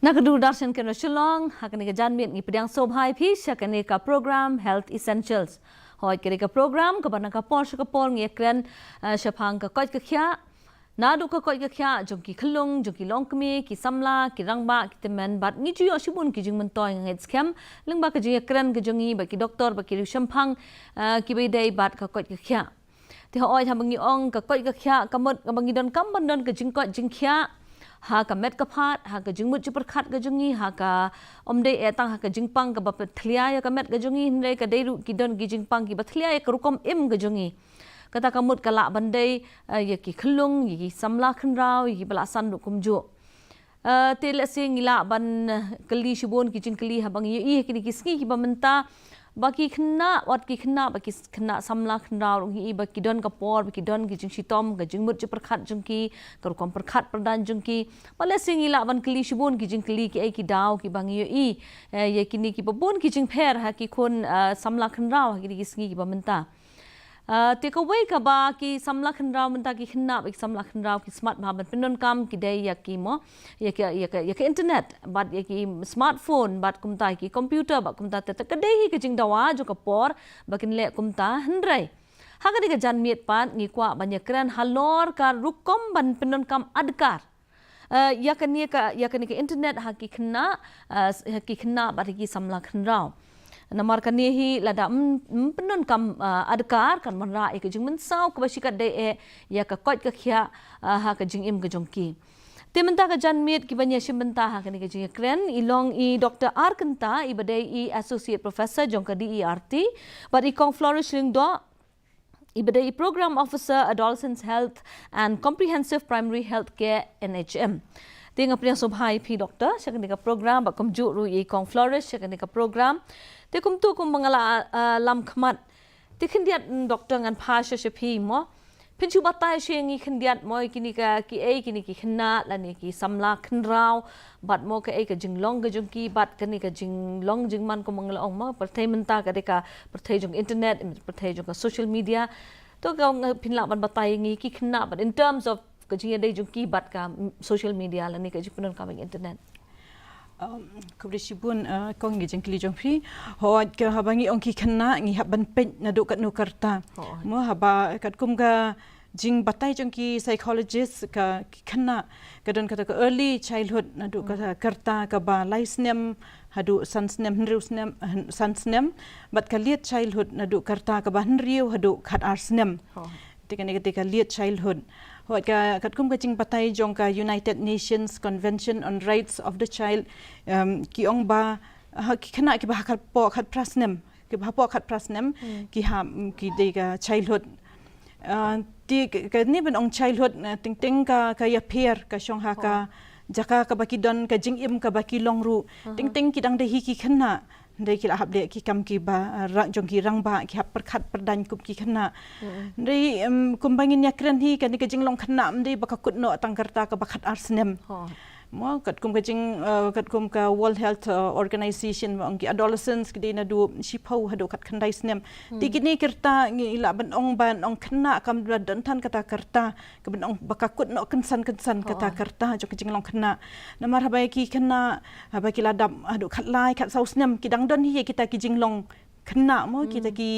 Nakadu darshan kena shillong, hakane ka janmit ngi pedang sobhai phi shakane ka program Health Essentials. Hoi kere ka program ka bana ka por shaka por ngi ekren shapang ka koi ka khya. Nadu ka koi ka khya jongki khlung jongki longkmi ki samla ki rangba ki temen bat ngi ju yoshibun ki jingman toy ngi scam lingba ka jing ekren ka jongi ba ki doktor ba ki shampang ki be dai bat ka koi ka khya. Ti hoi thabangi ong ka koi ka khya kamot ka bangi don kam bandon ka jing ko jing khya. Ha ka met ka phat ha ka jingmut super khat ka jungi ha ka omde etang ha ka jingpang ka bap thlia ya ka met ka jungi hindai ka deiru ki don ki jingpang ki bathlia ya ka rukom im ka jungi kata ka mut ka la bandai ya ki khlung yi samla khnrau yi bala san du kumju te le sing ila ban kali shibon ki jing kali ha bang yi ki ki ski ki bamenta baki khna wat ki khna baki khna samla khnrau hi baki don ka por baki don ki jing shitom ka jingmut super khat jungki ka rukom per khat pradan jungki pale sing ila ban kali shibon ki jing kali ki ai ki daw ki bang yi ye kini ki babon ki jing pher ha ki khon samla khnrau ha ki ski ki bamenta take away ka ba ki samla khnrau menta ki khna ba ki samla khnrau ki smart ba ban pinon kam ki dai ya ki mo ya ka internet bat ya ki smartphone bat kumta ki computer ba kumta te ka dai ki jing dawa jo ka por ba kin le kumta hnrai ha ka diga jan miet pan ngi kwa ban ya kran halor ka rukom ban pinon kam adkar ya ka internet ha ki khna ba ki samla khnrau namar kan hi lada penon kam adkar kan manra ke jing mensau ke basikat de ya ka kot ka khia ha ka jing im ka jongki tementa ka janmit ki banya shimbenta ha kan ke jing kren ilong I Dr. Arkanta I badai I associate professor jongka DERT but I kong flourishing do I badai program officer adolescents health and comprehensive primary health care NHM Tinga priang sobhai pi doktor syakanika program ba komju ru I kong flourish syakanika program te kum tu kum mangala lam khmat te khindiat doktor ngan phasha shapi mo pinchu batai shengi khindiat moi kini ka ki ai kini ki khna lani ki samla khnrau bat mo ka ai ka jinglong ga jungki bat kani ka jinglong jingman ko mangala ong ma perthai menta ka de ka perthai jung internet perthai jung ka social media to ka pinla ban batai ngi ki khna but in terms of ka jing dai jungki bat ka social media lani ka jipunon ka internet Kubrishibun kong ngi jengkli jongpi ho ke habangi ongki khna ngi haban pen na do kat nu karta mo haba kat kum ga jing batai jongki psychologist ka khna kadon kata ka early childhood na do kata karta ka ba laisnem hadu sansnem hnriusnem sansnem bat ka late childhood na do karta ka ba hnriu hadu khat arsnem ketika late childhood kat kum kaching patay jong ka United Nations Convention on Rights of the Child ki ong ba ki khana ki ba khat po khat prasnem ki ba po khat prasnem ki ha ki de ka childhood ti ka ni ben ong childhood ting ting ka ya pher ka shong ha ka jaka ka baki don ka jing im ka baki longru ting ting ki dang de hi ki khana ndai ki hab de ki kam ki ba jong ki rang ba ki hab per khat per dan kup ki khana ndai kum bangin yakran hi kan ka jing long khana ndai ba ka kut no tangkarta ka ba khat arsnem mo kat kum ka World Health Organization ong ki adolescents ki na du shipau hado kat khandai snem ti kini kerta ngi ila ban ong khana kam dan than kata kerta ka ban ong ba ka kut no kensan kata kerta jo ki jing long khana namar habai ki khana habai ki ladam hado khat lai khat sau snem ki dang don hi kita ki jing long khana mo kita ki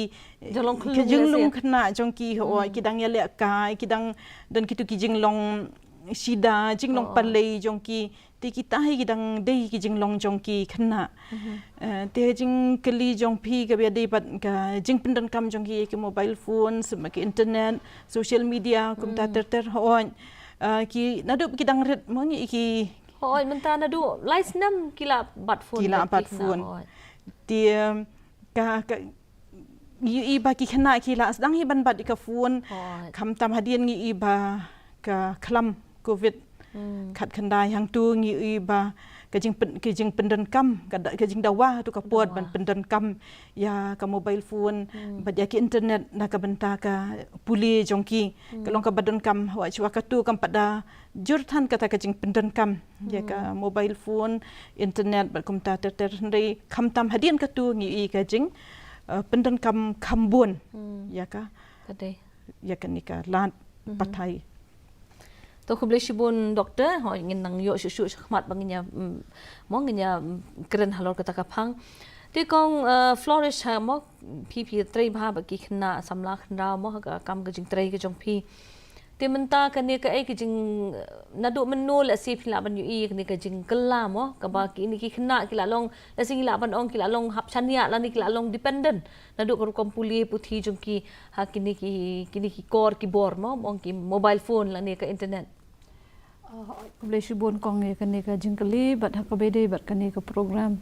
jing long khana jong ki ho ki dang ya le ka ki dang don ki tu ki jing long sida jinglong palei jongki ti kita hi gidang dei ki jinglong jongki khna te jing kali jongpi ka be dei pat ka jing pindan kam jongki ki mobile phones ma ki internet social media kum ta ter hon ki nadu ki dang ret mo ngi ki hoi menta nadu lies nam kila bat phone ti ka i ba ki khna ki la asdang hi ban bat ka phone kham tam hadien ngi i ba ka khlam COVID khat khandai hang tu ngi ba ka jing pendan kam ka jing dawa tu ka puat ban pendan kam ya ka mobile phone ba ya ki internet na ka benta ka puli jongki ka long ka badan kam wa chwa ka tu kam pada jurthan kata ka jing pendan kam ya ka mobile phone internet ba kum ta ter ndai kham tam hadien ka tu ngi ka jing pendan kam khambun ya ka kade ya ka nika lat pathai to ko bleshibun doktor ho ingin nang yo shu khmat banginya mo nginya kren halor kata kapang ti kong flourish ha mo pi trei bha ba ki khna samla khna mo ka kam ga jing trei ga jong pi ti menta ka ne ka ai ki jing nadu menol asif la ban yu i ni ka jing kala mo ka ba ki ni ki khna ki la long la sing la ban ong ki la long hap chania la ni ki la long dependent nadu ko kom puli puthi jong ki ha ki ni ki kor ki bor mo ong ki mobile phone la ni ka internet boleh shibun kong ya kan ka jingkali bat hak bede bat kan ka program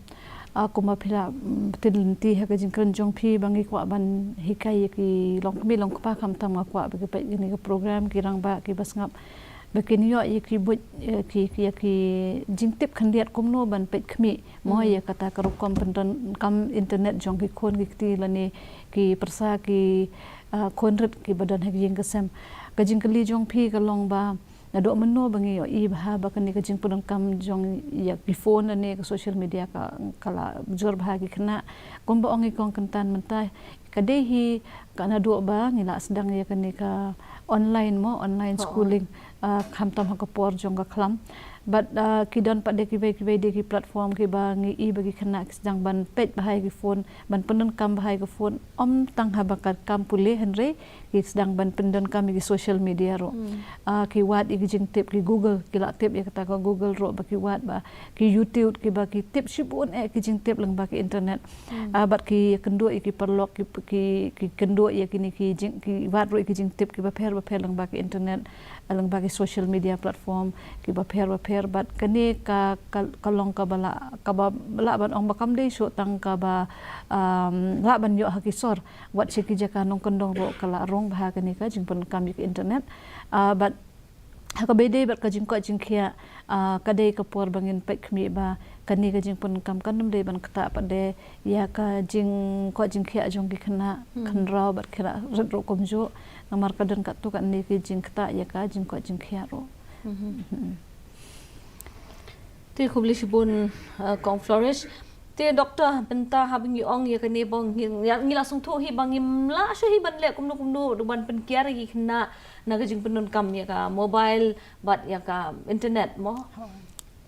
aku ma phila tilenti hak jingkran jong phi bangi kwa ban hikai ki long mi long pa kham tam kwa ba pe ni ka program ki rang ba ki bas ngap bakin yo ki but ki jingtip khandiat komno ban pe khmi mo ya kata ka kom penton kam internet jong ki khon ki ti lani ki persa ki khonret ki badan hak jing kasam ka jingkali jong phi ka long ba na do meno bangi yo I bha ba kan ni ka jing pun kam jong ya ki phone ane ka social media ka kala jor bha ki khna kom ba ongi kong kantan mentai ka dehi kana do ba ngila sedang ya kan ni ka online mo online schooling kham tam ha ka por jong ka khlam but ki don pa de ki de ki platform ki ba ngi I bagi khna sedang ban pet bahai ki phone ban penun kam bahai ki phone om tang ha ba kam pule henre ki sedang ban pendon kami ki social media ro ki wat I jing tip ki Google ki la tip ya kata ko Google ro ba ki wat ba ki YouTube ki ba ki tip shibun ki jing tip lang ba ki internet bat ki kendo ki perlok ki kendo ya ki ni ki jing ki wat ro ki jing tip ki ba pher lang ba ki internet lang ba ki social media platform ki ba pher bat kani ka kalong ka bala ban ong bakam dei so tang ka ba la ban yo hakisor wat siki jaka nong kondong ro kala rong bah kani ka jing pun kami ke internet but haka bede bat ka jing ko jing khia ka dei ka por bangin pek khmi ba kani ka jing pun kam kanum dei ban kata pa de ya ka jing ko jing khia jong ki khana khan raw bat khira ro komjo namar ka don ka tu ka ni ki jing kata ya ka jing ko jing khia ro ti khubli shibun kong flourish ti doctor benta habing yong ya kani bong ngila sung thu hi bangim la shu hi ban le kumnu du ban pen kiar hi khna na ga jing penun kam ya ka mobile bat ya ka internet mo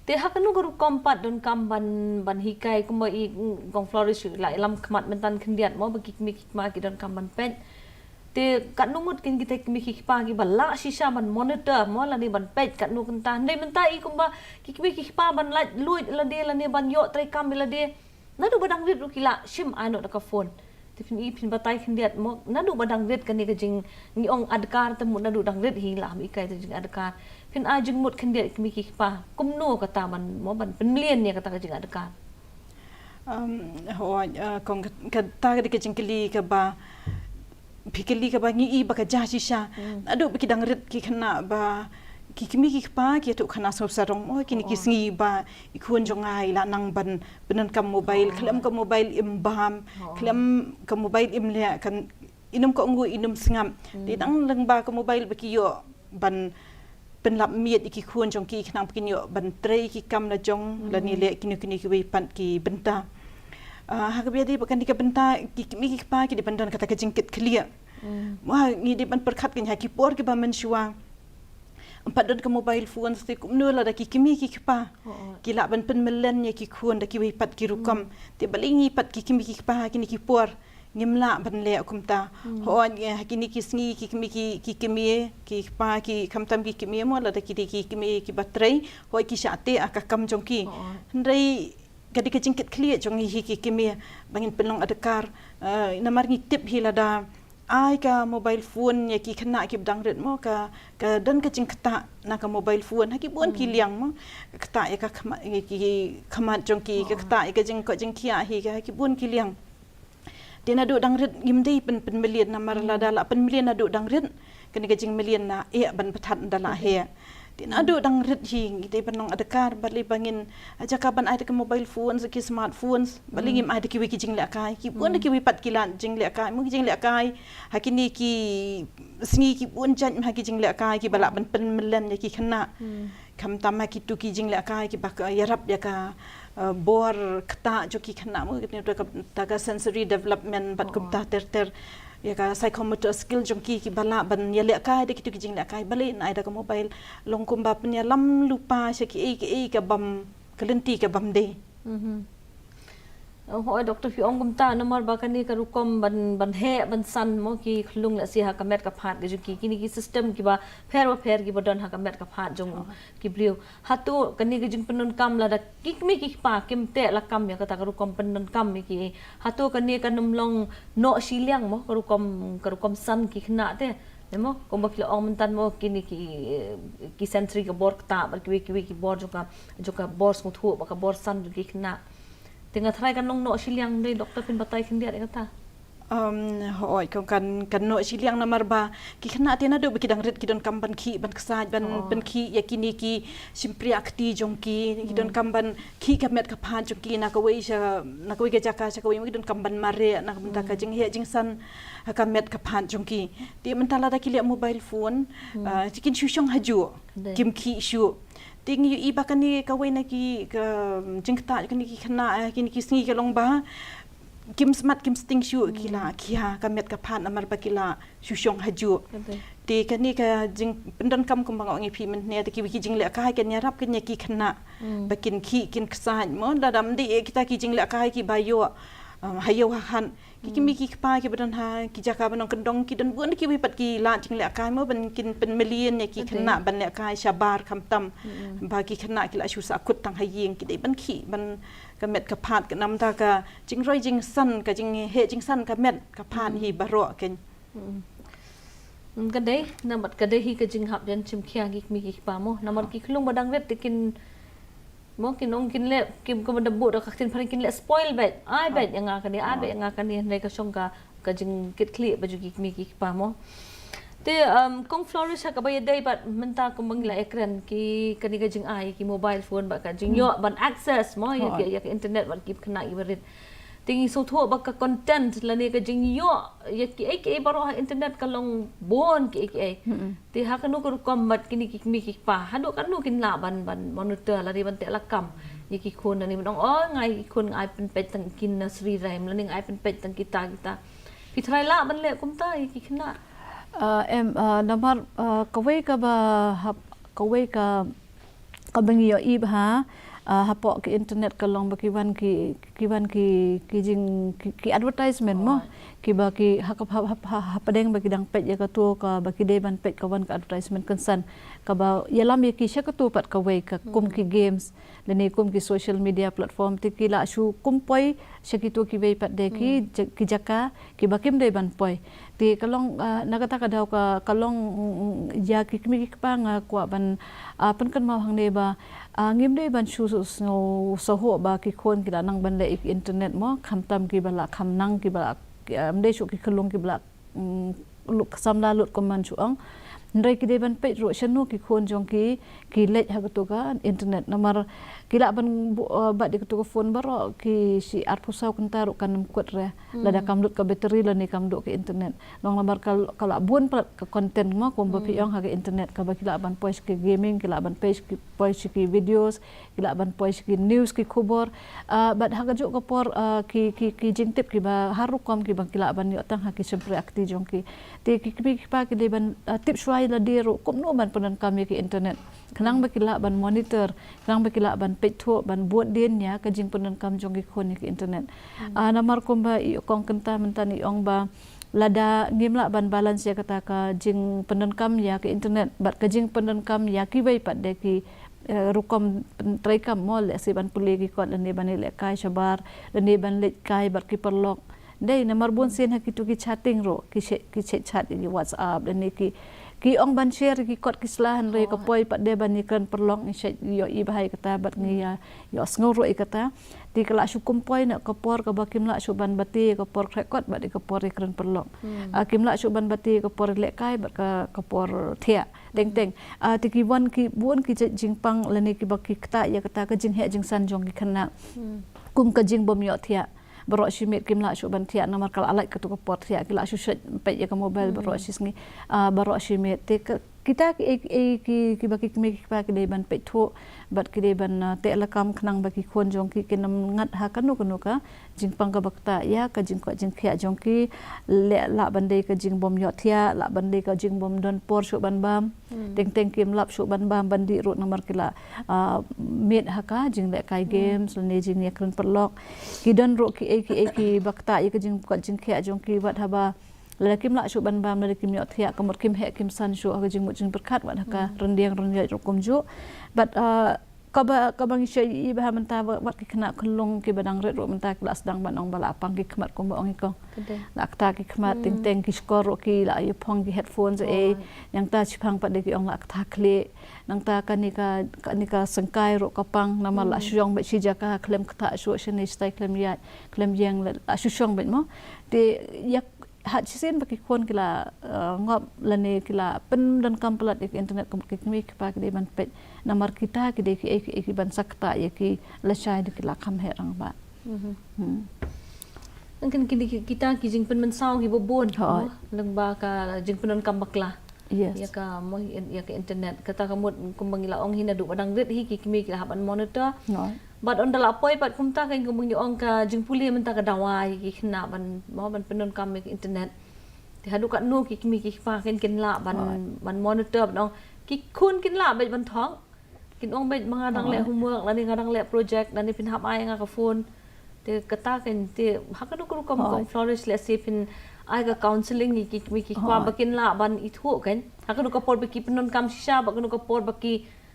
ti hakanu guru kompat don kam ban hikai kuma I kong flourish la lam khmat mentan khindiat mo bagi mi ma ki don kam ban pen te kat numut kin kita kimi kipa ki bala shisha ban monitor mo la ni ban pet kat nu kenta ndai menta I kumba kimi kipa ban la luit la de ban yo trai kam la de nadu badang rit kila shim anu da ka phone te pin I pin batai khindiat mo nadu badang rit kan ni ka jing ni ong adkar te mu nadu dang rit hi la mi kai te jing adkar pin a jing mut khindiat kimi kipa kumno kata ban mo ban penlien ni kata ka jing adkar ho kong ka ta ka jing kili ka ba pikirli ka bangi I baka jasisha adu biki dangret ki khana ba ki kimi ki pa ki tu khana so sarong mo ki ni ki sngi ba ikhun jongai la nang ban benan kam mobile khlem ka mobile imbam khlem ka mobile imle kan inum ko ngu inum singam di dang lang ba ka mobile baki yo ban penlap miet iki khun jong ki khnang pkin yo ban trei ki kam la jong la ni le kini ki we pan ki benta hakabia di bakan di ka benta ki kimi ki pa ki di bandan kata ka jingkit clear wah ni di ban perkhat kin ha ki por ki ba mensuang empat don ka mobile phone sti kumno la da ki kimi ki pa ki la ban pen melen ya ki khun da ki we pat ki rukam te balingi pat ki kimi ki pa ki ni ki por ngimla ban le akumta ho ya kini ki sngi ki kimi ki pa ki kamtam ki kimi mo la da ki kimi ki batrai ho ki shate akakam jongki ndai kadi ka jingkit clear jong hi ki kimi bangin penong adakar namar ni tip hi lada ai ka mobile phone ya ki khana ki bdang ret mo ka dan ka jingkata na ka mobile phone ha ki bon ki liang mo kata ya ka khamat jong ki ka kata ya ka jing ko jing khia hi ka ki bon ki liang dina do dang ret ngimdei pen million namar lada la pen million adu dang ret kani ka jing million na e ban pathat dala he tin adu dang ret hing ite panong adakar bali bangin aja kaban ai ka mobile phones ki smartphones bali ngim ai ki wiki jing le kai ki bon ki wi pat kilan jing le kai mu jing le kai hakini ki sngi ki bon jan ha ki jing le kai ki bala ban pen melen ya ki khana kam tama ki tu ki jing le kai ki bak yarap ya ka bor kata jo ki khana mu ta ka sensory development bat kum ta ter ya ka psychomotor skill jongki ki bala ban ya le kai de kitu ki jing le kai balik na ada ka mobile long kumba penya lam lupa syaki ka bam kelenti ka bam de Hoi Dr. Fi ong kumta nomor bakani karukom ban he ban san mo ki khulung la si ha kamet ka phat ge ki kini ki system ki ba pher ki bodon ha kamet ka phat jong ki bliu hatu kani ge jing penun kam la da kikmi ki pa kim te la kam ya kata karukom penun kam mi ki hatu kani kanum long no siliang mo karukom san ki khna te nemo komba ki ong mentan mo kini ki sentry ka bor ta ba ki bor joka bor smuthu ba ka bor san ki khna Tengah try kan nong no siliang dei doktor pin batai kin dia kata. Hoi kan no siliang namar ba ki khna te na do bikidang ret kidon kam ban ki ban ksaj ban ki yakini ki simpri akti jongki kidon kam ban ki kamet ka phan jongki na ka wei ke jaka ka wei kidon kam ban mare na ka ka jing he jing san kamet ka phan jongki ti mentala da ki le mobile phone chikin shushong haju kim ki shu ting yu iba kani kawai na ki jingta kani ki khna kini ki singi kalong ba kim smart kim sting shu kila kia kamet ka phan amar ba kila shushong haju ti kani ka jing pendan kam kumbang ngi phi men ne ta ki jing le ka ken yarap ken ki khna ba kin kin ksan mo da dam di kita ki jing le ka ki bayo hayo han kimi ki pa ki badan ha ki jaka banong kendong ki dan bun ki wi pat ki la jing le ka mo ban kin pen million ne ki khna ban le ka shabar kham tam ba ki khna ki la shu sa kut tang haying ki dei ban ki ban ka met ka phat ka nam ta ka jing roi jing san ka jing he jing san ka met ka phat hi baro ken ka dei namat ka dei hi ka jing hap jan chim khia ki mi ki pa mo namat ki khlung badang vet tikin mo kinong kinle kim ko dabu da kaktin paring kinle spoil bet ai bet yang akan dia ai bet yang akan dia nei ka songka ka jing kit kli baju ki mi ki pa mo te kong flourish ka bay dai bat menta ko mangla ekran ki kani ka jing ai ki mobile phone ba ka jing yo ban access mo ya internet ban kip kena i berit tingi so tho ba ka content la ne ka jing yo ya ki baro internet ka long bon ki ti ha kanu ko kombat kini ki mi ki pa hadu kanu kin la ban monitor la ri ban te la kam ye ki khon ni dong ngai khon ai pen pet tang kin na sri raim la ning ai pen pet tang kita ki trai la ban le kum ta ki khna em namar kawai ka ba kawai ka bangi yo ib ha hapo ki internet ka long ba kiwan ki jing ki advertisement mo ki ba ki hapadeng ba kidang pet ya ka tu ka ba ki de ban pet ka wan ka advertisement kansan ka ba yalam ye ki sha ka tu pat ka wei ka kum ki games leni kum ki social media platform ti ki la shu kum poi sha ki tu ki wei pat de ki jaka ki ba kim de ban poi ti kalong nakata ka daw ka kalong ya ki mi ki pa nga kwa ban pan kan ma hang ne ba ngim de ban shu so ho ba ki khon ki nang ban le internet mo kham tam ki bala kham nang ki bala de shu ki khlong ki bala luk samla lut ko man chu ang ndai ki de ban pe ro shanu ki khon jong ki lej ha to ka internet namar kila ban ba de to phone baro ki si ar pusau kan taru kan kut re lada kam lut ka battery la ni kam do ke internet nong lamar kala bun ka content mo ko ba piong ha ke internet ka ba kila ban post ke gaming kila ban page ki post ki videos kila ban post ki news ki khubor bat ha ga jo ko por ki jing tip ki ba haru kom ki ba kila ban yo tang ha ki sempre akti jong ki te ki pa ki de ban tip swai la dero kom no ban penan kami ki internet kanang ba kila ban monitor kanang ba kila ban petho ban buat din ya ka jing penan kam jong ki khon ki internet namar kom ba i kong kenta mentan i ong ba lada ngimla ban balance ya kata ka jing penan kam ya ke internet bat ka jing penan kam ya ki bai pat de ki rukom trai kam mol si ban puli ki kot lene ban le kai shabar lene ban le kai bat ki perlok dei namar bon sen ha ki tu ki chatting ro ki chat ki WhatsApp lene ki ong ban share ki kot ki slahan re ka poi pat de ban ni kan perlong ni yo i bahai kata bat ni ya yo sngo i kata ti kala syukum poi nak ka por ka bakim la syuban bati ka por rekod bat ka por kan perlong kim la syuban bati ka por le kai bat ka por thia teng ti ki wan ki buon ki jingpang lani ki baki kata ya kata ka jing he jing san jong ki khana kum ka jing bom yo thia baro shimit kim la shu ban thia namar kala alai ka tu ka pot thia kila shu pe ya ka mobile baro shisngi baro shimit te kita ki baki kami ki pa ki dei ban pe tho bat ki dei ban te la kam khnang baki khon jong ki kenam ngat ha kanu ka jing pang ka bakta ya ka jing ko jing khia jong ki le la ban dei ka jing bom yo thia la ban dei ka jing bom don por shu ban bam teng kim lap shu ban bam ban di ro nomor kila met ha ka jing le kai games le jing ne kran perlok ki don ro ki bakta ya ka jing ko jing khia jong ki wat haba Lakim la shu ban bam lakim yo thia kamot kim he kim san shu aga jing mujing berkat wat ka rendiang rokom ju but kabang isya I bah menta wat ki kena kelong ki badang red ro menta kelas dang banong bala pang ki khmat ko ong ko nak ta ki khmat ting teng ki skor ro ki la yu phong ki headphones yang ta chipang pat de ki ong la ta kle nang ta kanika sengkai ro kapang nama la syong be si jaka klem kta shu shene style klem yang la syong be mo de yak hat sin bagi kon kila ngop lane kila pen dan kampelat di internet kami kepa ke ban pet nomor kita ke de ki ban sakta ya ki lasai di kila kam herang ba Mungkin kita ki jing pen mensau ki bobon lang ba ka jing pen kam bakla yes ya ka mo ya ka internet kata kamu kumbangila ong hinadu padang red hi ki kimi kila haban monitor But on the lapoi pat kumta kain kumbang yo angka jing puli menta ka dawai ki khna ban mo ban penon kam ke internet ti hadu kat nu ki kimi ki fa ken la ban monitor ban ki kun kin la be ban thong kin ong be mga dang le homework la ni ngadang le project dan ni pin hap ai nga ka phone te kata ken te hakadu ku kom flourish le se pin ai ka counseling ni ki kimi ki kwa bakin la ban I thu kan hakadu ka por be ki penon kam shisha bakanu ka por baki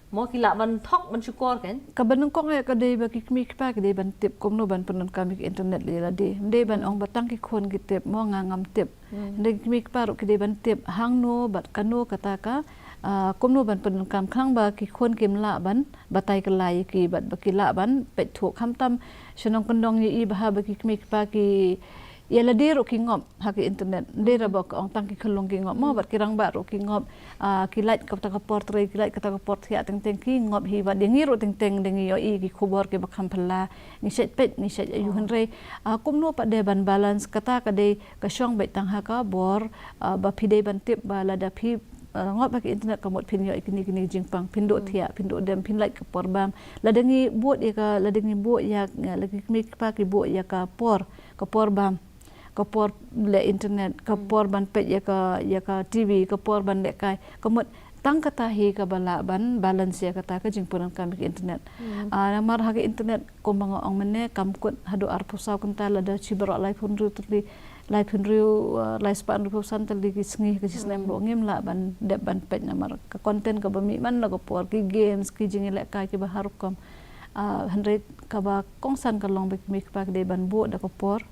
mo kila ban thok ban syukur kan kabanung kong ay kadai baki kami pa kadai ban tip kom no ban penon kami ke internet li la de de ban ong batang ki khon ki tip mo ngam tip de kami pa ro kadai ban tip hang no bat kano kata ka kom no ban penon kam khang ba ki khon kim la ban batai ka lai ki bat baki la ban pet thuk kham tam shenong kondong yi ba baki kami pa ki ya la de ro ki ngop ha ki internet de ra bok ong tang ki khlong ki ngop mo bat kirang ba ro ki ngop ki light ka ta ka portrait ki light ka ta ka portrait teng teng ki ngop hi ba dengi ro teng teng dengi yo I ki khubor ki bakham phalla ni set pet ni set yu hunre kum no pa de ban balance kata ka de ka shong be tang ha ka bor ba phi de ban tip ba la da phi ngop ba ki internet ka mot phin yo kini jingpang phin do thia phin do dem phin light ka por bam la dengi bot ya ka la dengi bot ya la ki mi pa ki bot ya ka por bam kapor le internet kapor ban pet ya ka TV kapor ban le kai kamut tang kata hi ka bala ban balance ya kata ka jingpunan kami ke internet namar ha ke internet ko mga ong mene kamkut hadu arpusaw kunta lada cibro live hundru terli live hundru live span ru san terli ki sngi ke sistem ro ngim la ban de ban pet namar ka konten ka bami man la kapor ki games ki jingile kai ki baharup kom 100 ka ba kongsan ka long bik mik pak de ban bo da kapor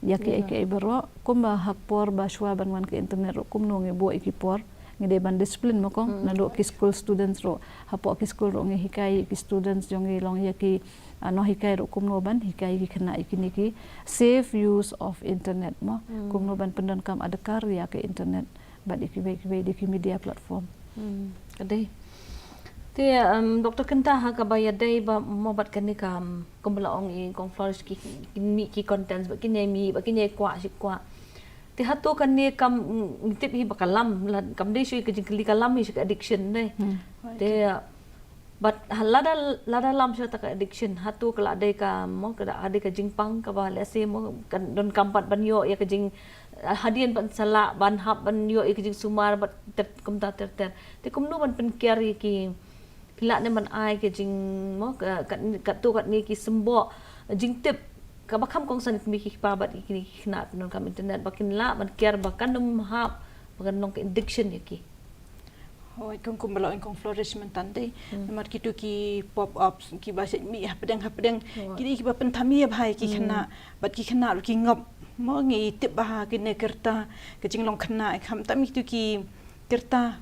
ya ke bero kumba hakpor ba shwa ban wan ke internet ro kum no nge bo ikipor nge de ban discipline mo kong na do ki school students ro hapo ki school ro nge hikai ki students jong nge long ya ki no hikai ro kum no ban hikai ki khana ikini ki safe use of internet mo kum no ban pendon kam adakar ya ke internet ba di ki media platform kadai te Dr. Kenta ha ka bayar dai ba mobat kan ni kam kumbala ong I kong flourish ki contents ba kinai mi ba kinai kwa si kwa te hato kan ni kam tip hi bakalam kam dei sui ke jingli kalam hi addiction dai te but lada lam sha ta addiction hato kala dai ka mo ka ade ka jingpang ka ba le se mo kan don kampat ban yo ya ka jing hadian ban sala ban hap ban yo ka jing sumar bat ter kumta ter te kumno ban pen carry ki kila ne man ai ke jing mo kat tu kat ni ki sembo jing tip ka bakham kong san mi ki pa bat ki khna non kam internet bakin la ban care bakan dum hap bakan nong addiction ki hoi kong kumbala kong flourishment tande namar kitu ki pop ups ki ba se mi hapdeng kini ki ba pentami bhai ki khna bat ki khna ki ngop mo ngi tip ba ki ne kerta ke jing long khna kham tam tu ki kerta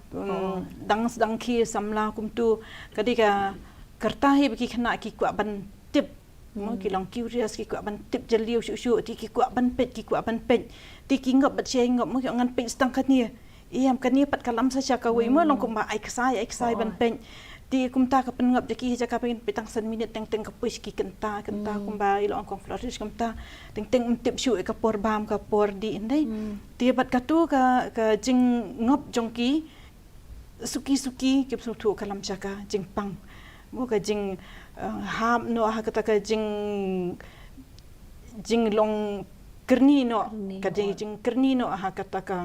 dang ki samla kum tu kadika kerta hi baki khna ki kwa ban tip mo ki long curious ki kwa ban tip jaliu shu ti ki kwa ban pet ti ki ngop bat che ngop mo ki ngan pet stang khani iam kani pat kalam sa cha ka we mo long kum ba ai ksai ban pen ti kum ta ka pen ngop ki ja ka pen petang san minute teng ka push ki kenta kum ba ilong kong flourish kum ta teng tip shu ka por bam ka por di indai ti bat ka tu ka jing ngop jong ki suki ke tu kalam chaka jing pang mo ka jing ham no ha kata ka jing long kerni no ka jing kerni no ha kata ka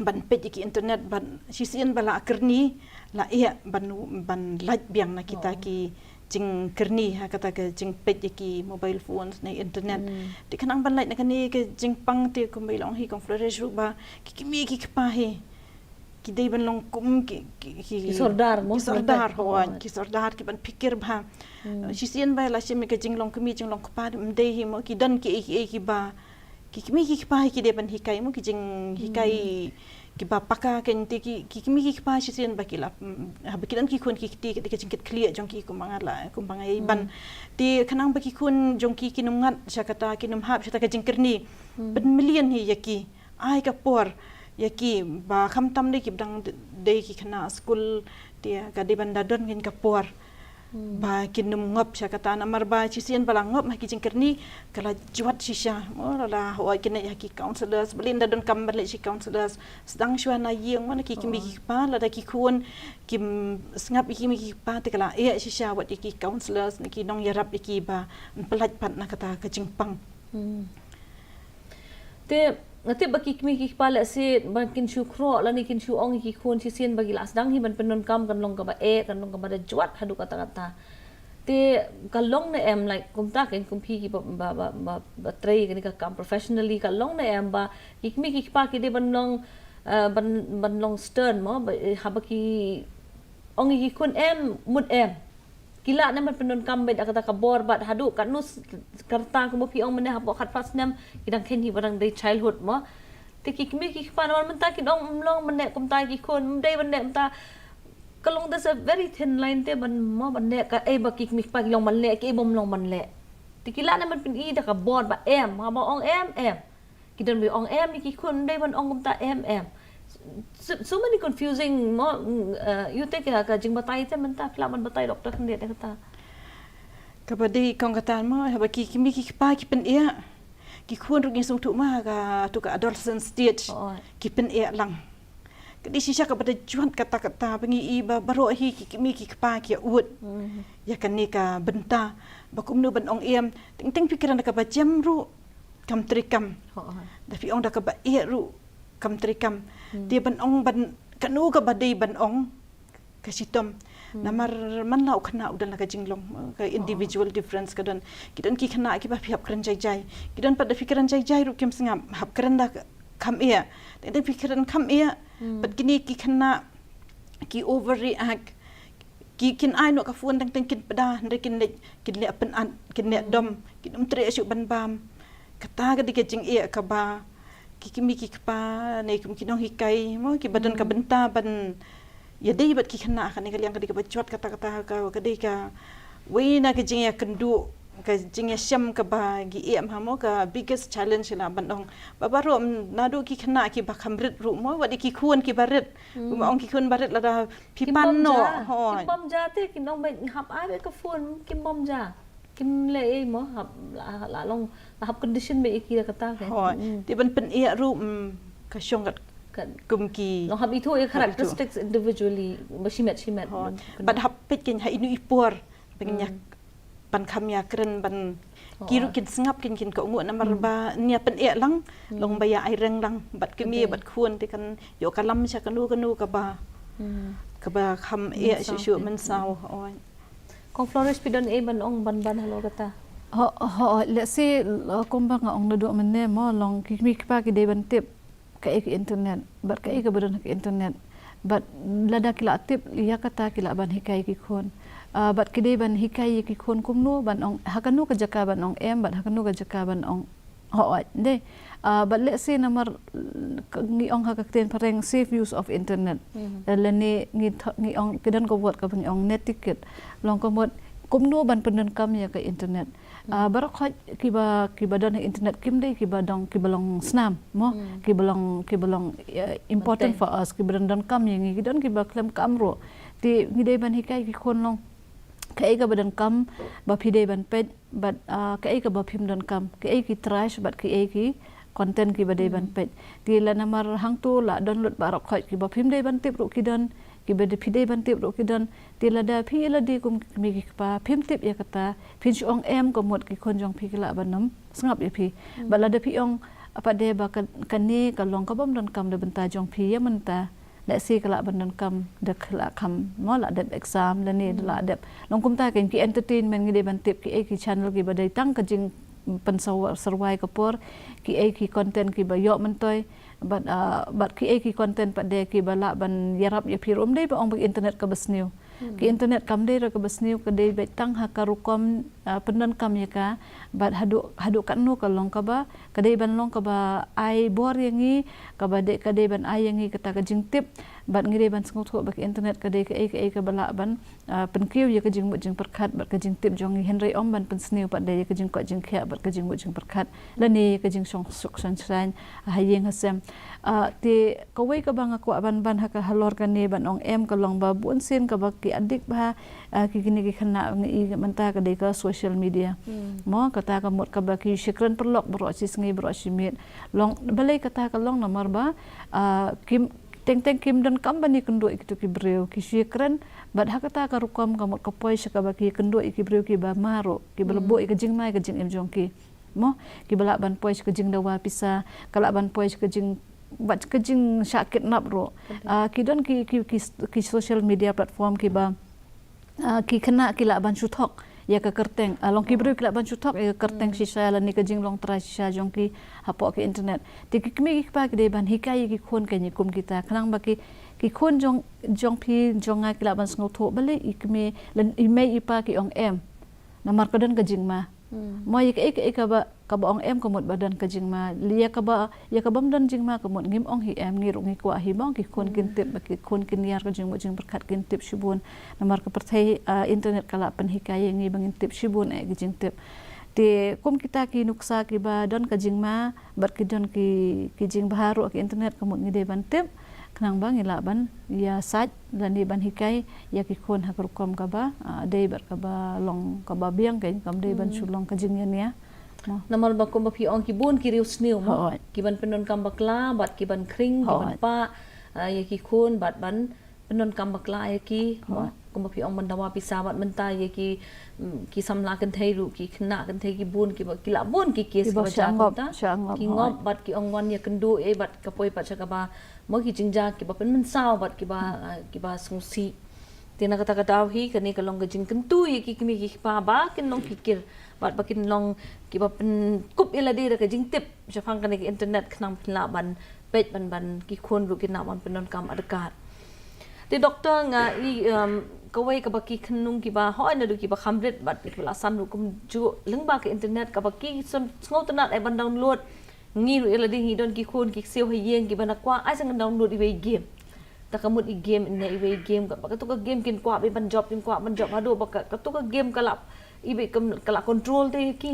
ban pet ki internet ban sisian bala kerni la ia ban light biang na kita ki jing kerni ha kata ka jing pet ki mobile phones na internet di kanang ban light na kani ke jing pang te ko mai long hi kong flourish ru ba ki mi ki pa he ki dei ban long kum ki sordar mo ki sordar ki ban pikir ba sisian ba la simi ke jing long kumi jing long pa dei hi mo ki dan ki ba ki mi ki pa ki dei ban hikai mo ki jing hikai ki ba paka ken ti ki mi ki pa sisian ba ki la ha ba ki dan ki kun ki ti ke jingkit clear jong ki kumbangai ban ti kanang ba ki kun jong ki kinum ngat syakata kinum hab syata ka jingkerni ben million hi yaki ai ka por yaki ba kham tam de ki dang de ki khana school dia ka de ban dadon ngin ka por ba kinum ngop syakata namar ba sisian bala ngop ma ki jingkerni kala juat sisha mo la ho ki ne yaki counselors belin dadon kam balik si counselors sedang syana yeng mana ki kimi ki pa la da ki kun kim sngap ki mi ki pa te kala e sisha wat ki counselors ki nong yarap ki ba pelat pat na kata ka jingpang te ngati baki kimi ki pala se bankin shu kro la ni kin shu ong ki khon si sin bagi las dang hi ban penon kam kan long ka ba kan long ka ba da juat hadu kata kata te kalong na em like kumta ken kumpi ki ba tray kan ka kam professionally kalong na em ba kimi ki pa ki de ban long stern mo ha ba ki ong ki khon em mut em kila naman penon kambed akata ka bor bat hadu kanus karta ko mo pi ong mena hapo khat pas nam kidang ken hi barang day childhood mo te ki kimi ki pa naman ta kin ong long mena kum ta ki kon day ban ta kalong there's a very thin line te ban mo ban ne ka ba ki kimi pa long man le ki bom long man le te kila naman pin i da ka bor ba em ha ba ong em kidan bi ong em ki kon day ban ong kum ta em so many confusing mo you take ka jing batai te menta klaman batai doktor kan dia kata kabadi kong katan mo haba ki kimi ki pa ki pen ia ki khun rugin sung tu ma ka tu ka adolescent stage ki pen ia lang kadi sisa ka pada juan kata pengi i ba baro hi ki kimi ki pa ki ut ya kan ni ka benta bakum nu ban ong em ting pikiran ka ba jam ru kam trikam tapi ong da ka ba ia ru kam trikam dia ban ong ban kanu ka badai ban ong ka sitom namar man lau khana udan ka jinglong ka individual difference ka don kidan ki khana ki ba phap kran jai kidan pa da fikiran jai ru kem singam hap kran da kam ia da fikiran kam ia pat kini ki khana ki overreact ki kin ai no ka fuan tang kin pada ndre kin le apen an kin le dom kin tre asu ban bam kata ka dik jing ia ka ba kimi ki pa ne kum kinong hikai mo ki badan ka benta ban ya dei bat ki khana khane ka liang ka dik ba chwat kata ka dei ka we na ka jing ya kendu ka jing ya syam ka ba gi em ha mo ka biggest challenge la ban dong ba ro na do ki khana ki ba khamrit ru mo wa ki khun ki barit ma ong ki khun barit la da pi pan no ho kim bom ja te kinong ba hap ai be ka phone kim bom ja kim le mo hap la long hap condition be ki kata kan ti ban pen ia ru ka syong kan kum ki long hap itu characteristics individually shimet but hap pet kin ha inu ipor bengnya ban khamya kren ban kiru kin sngap kin ko ngu namar ba nia pen ia lang long baya ai reng lang bat kimi bat khun ti kan yo kalam cha kanu ka ba kham ia shu man saw oi kong Flores pidon ban ong ban halo kata let's say kumbang ong nado menne mo long kimi pa ki de ban tip ka internet bat ka badan ka internet bat lada kila tip ya kata kila ban hikai ki khon bat ki de ban hikai ki khon kumno ban ong hakanu ka jaka ban ong em bat hakanu ka jaka ban ong de but let's say namar ngi ong hakakten pareng safe use of internet lani ngi ong kedan ko buat ka ban ong net ticket long ko mod kumno ban penen kam ya ka internet barak ki badan internet kim dei ki balong snam mo ki balong important for us ki badan kam yang ngi dan ki ba klem kamro ti ngi dei ban hikai ki khon long kai ka badan kam ba phi dei ban pet but kai ka ba phim dan kam kai ki trash but ki konten ki badai ban pet ti la namar hang tu la download barok khoi ki ba phim dei ban tip ru ki don ki ba de phidei ban tip ru ki don ti la da phi la di kum mi ki pa phim tip ya kata phin ong em ko mot ki kon jong phi ki la ban nam sngap ya phi ba la da phi ong apa de ba kan ni ka long ka bom don kam de benta jong phi ya man ta la si ka la ban don kam de la kam mo la de exam la ni la de long kum ta ken ki entertainment ngi de ban tip ki e ki channel ki ba dei tang ka jing pen serwai kapur ki ai ki content ki ba yok mentoi bat ki ai ki content pada ki bala ban yarap ya pirum dei ba ong internet ka basniu ki internet kam dei ra ka basniu ka dei ba tang ha ka rukom penan kam ya ka bat hadu kan nu ka long ka ba ka dei ban long ka ba ai bor yangi ka ba de ka dei ban ai yangi kata ka jing tip bat ngi dei ban sngot ko ba ki internet ka dei ka ai ka bala ban penkiu ya ka jing mu jing perkat bat ka jing tip jong henry om ban pensniu pat dei ka jing ko jing khia bat ka jing mu jing perkat la ni ka jing song suk san san hayeng hasem ti ka wei ka bang ko ban ha ka halor ka ni ban ong em ka long ba bun sin ka ba ki adik ba ki kini ki khana ngi manta ka dei ka social media mo kata ka mot ka ba ki shikran perlok bro sis ngi bro simit long balai kata ka long nomor ba kim teng kim dan company kendo itu ki breu ki shikran bat hakata ka rukom ka mot ka poi shaka ba ki kendo ki breu ki ba maro ki belebo ki jing mai ka jing em jong ki mo ki balak ban poi ka jing dawa pisa kala ban poi ka jing bat ka jing sakit nap ro ki don ki social media platform ki ba ki kena ki la ban suthok ya ka kerteng long ki breu ki la ban suthok ya ka kerteng sisa la ni ka jing long tra sisa jong ki hapok ki internet ti ki kmi ki pa ki de ban hikai ki khon ka ni kum kita khnang ba ki khon jong phi jonga ki la ban sngo tho bale ikme len email ipa ki ong em namar ka don ka jing ma mo ik ka ba ong em ka mot badan ka jing ma liya ka ba ya ka bam don jing ma ka mot ngim ong hi em ngi ru ngi kwa hi bong ki khon kin tip ba ki khon kin yar ka jing mo jing berkat kin tip shibun namar ka perthai internet kala pen hikaya ngi bangin tip shibun ki jing tip ti kum kita ki nuksa ki ba don ka jing ma bar ki don ki jing baharu ki internet ka mot ngi de ban tip kenang bang ila ban ya saj dan di ban hikai ya ki khon ha rukom ka ba dei bar ka ba long ka ba biang ken kam dei ban sulong ka jing ya namal ba ko ba pi ong ki bun ki riu sniu mo ki ban penon kam bakla bat ki ban kring ki ban pa ya ki khon bat ban penon kam bakla ya ki ko ba pi ong ban dawa pi sabat menta ya ki samla kan thai ru ki khna kan thai ki bun ki ba ki la bun ki kes ba cha ta ki ngop bat ki ong wan ya kendo e bat ka poi pa cha ka ba mo ki jingja ki ba pen men saw bat ki ba sungsi tina kata kata hi kani ka long ka jing kentu ye ki kimi ki pa ba kin long pikir bat bakin long ki ba pen kup ila de ka jing tip jafang kani ki internet khnang phila ban pet ban ki khon ru ki na ban penon kam adkat ti doktor nga i kawai ka ba ki khnung ki ba hoi na du ki ba khamret bat ki la san ru kum ju leng ba ka internet ka ba ki ngau tanat ai ban download ngi ru ila ding hidon ki khon ki seo hayeng ki bana kwa ai sang download i game ta kamut i game ne i game ka tu ka game kin kwa be ban job hadu ba ka tu ka game kala i be kala control te ki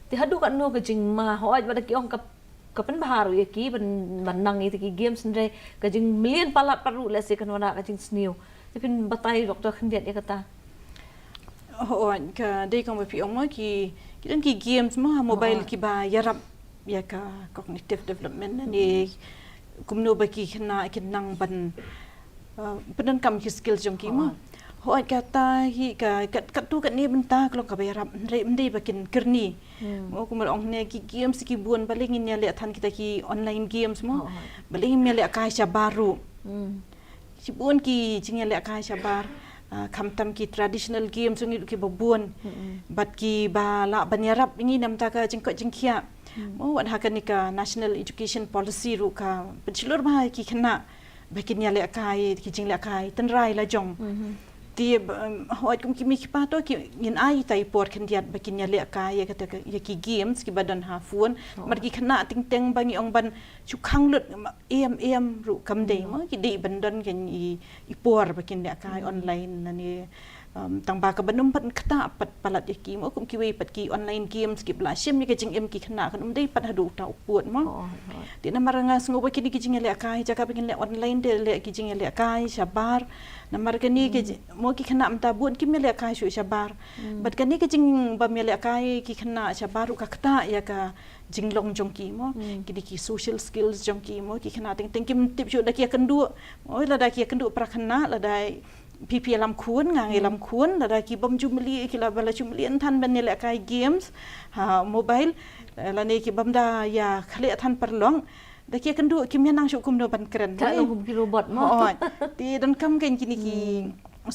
ti hadu ka no ka jing ma hoi ba ki ong ka pen baharu ye ki ban nang i ki game sendai ka jing million palat paru le se kan wana ka jing sniu ti pin batai doktor khendiat ya kata ka dei ka pi ong ma ki dan ki games mo mobile ki ba yarap ya ka cognitive development ni kumno ba ki khna kinang ban penan kam ki skill jong ki ma hoi kata hi ka tu ka ni benta kalau ka bayarap re mde ba kin kirni mo kumul ong ne ki games ki buan baling in le than kita ki online games mo baling me le ka sha baru si buan ki jing le ka sha bar kamtam ki traditional games ngi ki babun bat ki ba la banyarap ngi nam ta ka jing ko jing khia mo wan hakan ni ka national education policy ru ka penchilur ba ki khna bakin ya le kai ki jing le kai tan rai la jong ti hoi kum ki mi pa to ki in ai tai por khan diat bakin ya le kai ya ka ya ki games ki badan ha phun mar ki khna ting teng bangi ong ban chu khang lut em ru kam de mo ki di bandan ken i por bakin le kai online na ni tangba ka banum pat kata pat palat yaki mo kum kiwi pat ki online games ki bla sim ni ka jing em ki khana kan dei pat hadu ta uput mo ti na maranga sngo ba kini ki jing le kai jaka pengin le online de le ki jing le kai sabar na mar kani ki mo ki khana mta bun ki me le kai shu sabar bat kani ki jing ba me le kai ki khana sabar ka kata ya ka jing long jong ki mo kini ki social skills jong ki mo ki khana teng kim tip shu da ki kan du oi la da ki kan du pra khana la dai pipi lam kun ngang lam kun la ki bam jumli ki la bala jumli than ban le kai games ha mobile la ne ki bam da ya khale than perlong da ki kan du ki menang shu kum do ban keren tak lu ki robot mo ti dan kam kan kini ki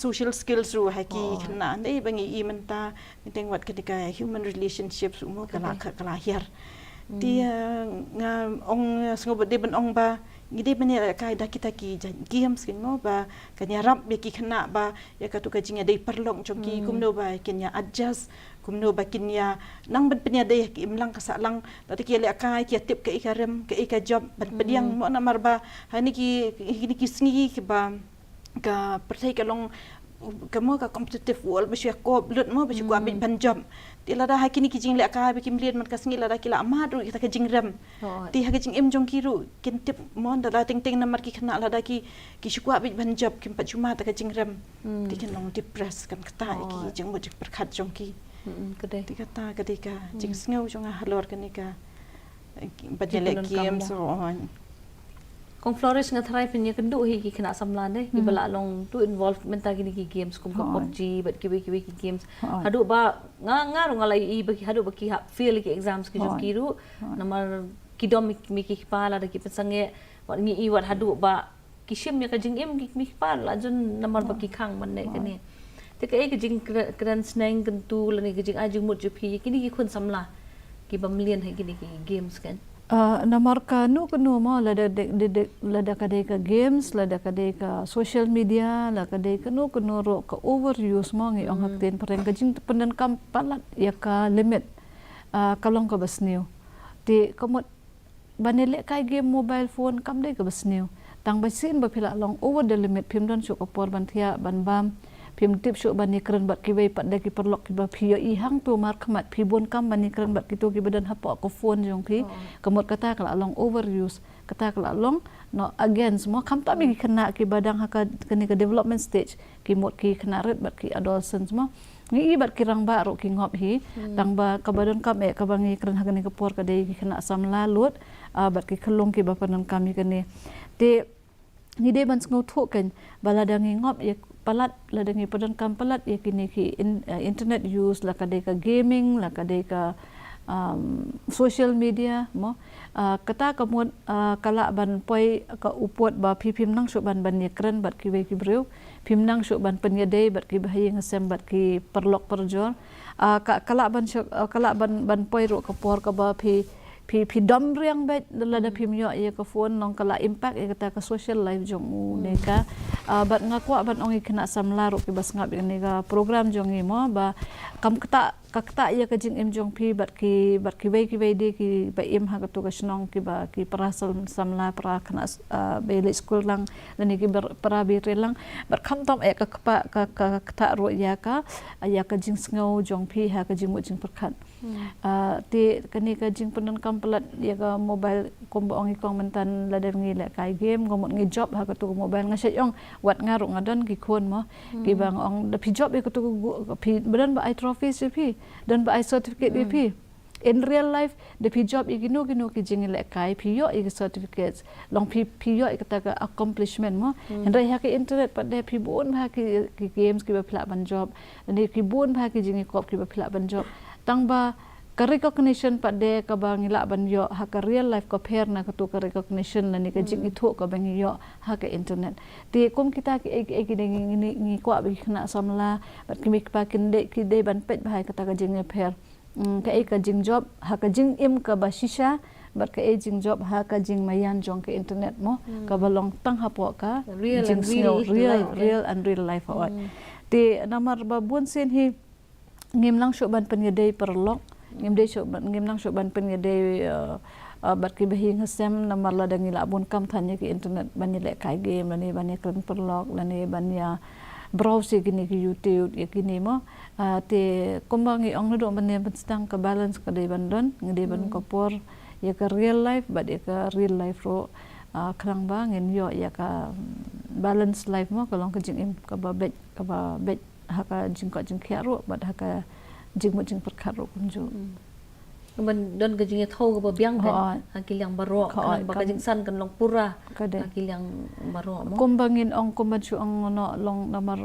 social skills ru ha ki khana nei bangi I menta teng wat ketika human relationships mo kala hier ti nga ong sngob de ban ong ba ngide bani kai da kita ki games kin mo ba kanya rap be ki khana ba ya ka tu ka jinga dei perlong choki kumno ba kenya adjust kumno ba kinya nang ban penya dei ki imlang ka sa lang ta ki le kai ki tip ka ikarem ka ika job ban pediang mo na marba hani ki sngi ki ba ka pertai ka long kamu ka competitive world ba siya ko lut mo ba siya ko abit ban job ti la da hakini ki jing le ka ba kim lian man ka sngi la da ki la ma ru kita ka jing ram ti ha ka jing em jong ki ru kin tip mon da ting ting na mar ki khana la da ki siya ko abit ban job kim pa chuma ta ka jing ram ti kan long depress kan kata ki jing mo jik perkhat jong ki kedai ti kata ketika jing sngo jong halor kan ka ba le game so on kong Flores nga try pinya kendu hi ki kena samlan deh ibala long tu involvement tagi ki games kum ka PUBG but kiwi ki games hadu ba nga ru ngalai I bagi hadu baki feel ki exams ki jom kiru namar kidom mi ki pala da ki pesange wat ngi I wat hadu ba kishim ya ka jing em ki mi pala jun namar baki khang man ne kani te ka ek jing kran snang kentu lani ki jing ajing mut jupi kini ki khun samla ki bamlian hai kini ki games kan Namar ka nu kenu mo lada kadai ka games lada kadai ka social media la kadai kenu ro ka overuse mo ngi ong hakten pareng ka jing pendan kam palat ya ka limit kalong ka basniu ti komot banele kai game mobile phone kam dai ka basniu tang basin ba phila long over the limit phim don su ka por ban thia ban bam phim tip su ban ni kren bat ki wei pat da ki perlok ki ba phio I hang tu mar khamat phi bon kam ban ni kren bat ki tu ki badan hapo ko phone jong phi kamot kata kala long overuse kata kala long no again semua kam ta mi kena ki badang ha ka kini ka development stage ki mot ki kena red bat ki adolescent semua ngi bat ki rang ba ro ki ngop hi tang ba ka badan kam e ka bangi kren ha kani ka por ka dei ki kena sam lalut bat ki khlong ki ba panan kami kani te ni de ban ngau tho kan baladang ngop ye palat ladangi padan kam palat ya kini ki internet use la kadai ka gaming la kadai ka social media mo kata kamut kala ban poi ka upot ba phim nang shu ban ban kren bat ki we ki breu phim nang shu ban penyedai bat ki bahaya ngasem bat ki perlok perjor kala ban poi ro ka por ka ba phi dom riang bet lada phim yo ye ka phone nong kala impact ye kata ka social life jong u ne ka bat ngakwa ban ongi kena samla ro ki bas ngap ne ka program jong i mo ba kam kata ye ka jing em jong phi bat ki wei de ki ba em ha ka to ka snong ki ba ki parasal samla pra kena be school lang ne ki pra be lang bat kham tom e ka kata ro ya ka jing ngau jong phi ha ka jing mo jing perkhat ti kani ka jing penan kam pelat ya ka mobile kombo ongi kong mentan la dem ngi le kai game ngomot ngi job ha ka tu mobile nga yong wat ngaru ngadon ki khon mo ki bang ong da pi job e ka tu pi badan ba ai trophies pi dan ba ai certificate pi in real life the pi job igino ki jing le kai pi yo i certificates long pi yo i kata ka accomplishment mo hendai ha ki internet pa de pi bon ha ki games ki ba phla ban job ni ki bon ha ki jing kop ki ba phla ban job tang ba ka recognition pa de ka ba ngila ban yo ha ka real life ko pher na ka tu ka recognition na ni ka jing itho ka bang yo ha ka internet ti kum kita ki ngi kwa bi khna samla bat ki mik pa kin de ban pet bhai ka ta ka jing pher ka jing job ha ka jing im ka ba shisha bat ka jing job ha ka jing mayan jong ka internet mo ka balong tang ha po ka real and real life ti namar ba bun sen hi ngim lang syo ban penyedai perlok ngim lang syo ban penyedai bat ki behi ngasem namar la dangi la bun kam thanya ki internet ban le kai game lani ban kren perlok lani ban ya browse gini ki YouTube ya gini mo te kumbangi ong do ban sedang ke balance ke de bandon ngede ban kopor ya ke real life but ya ke real life ro kerang bangin yo ya ka balance life mo kalau ke jing im ka ba bet haka jing ko jing khia ro but haka jing mo jing perkar ro kunjuมันดนก็จึงจะโทรกับเบียงกันกิyang baro kan baka jing san kan long pura yang baro mo kumbangin ong kumbanchu ong no long namar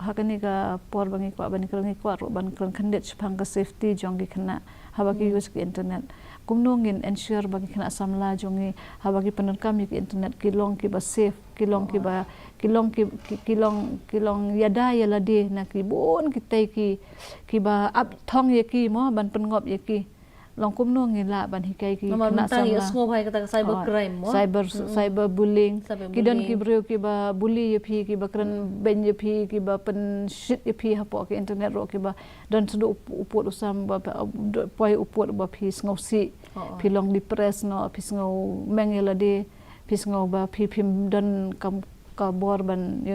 hakani ka por bangi kwa bani krangi kwa ro ban kran khandet phang ka safety jongi khana habaki use ki internet kumnongin ensure bagi khana samla jongi habaki penerkam ki internet kilong ki ba safe kilong yada yala de na ki bon ki tai ki ba up thong ye ki mo ban pengop ye ki long kumno ngila ban hikai ki kena samla ngop hai kata cyber crime mo cyber bullying kidon ki brio ki ba bully ye phi ki ba kran ben ye phi ki ba pen shit ye phi hapo ki internet ro ki ba dan sudu upot usam ba poi upot ba phi ngosi phi long depress no phi ngo mengela de phi ngo ba phi phim dan kam ka bor ban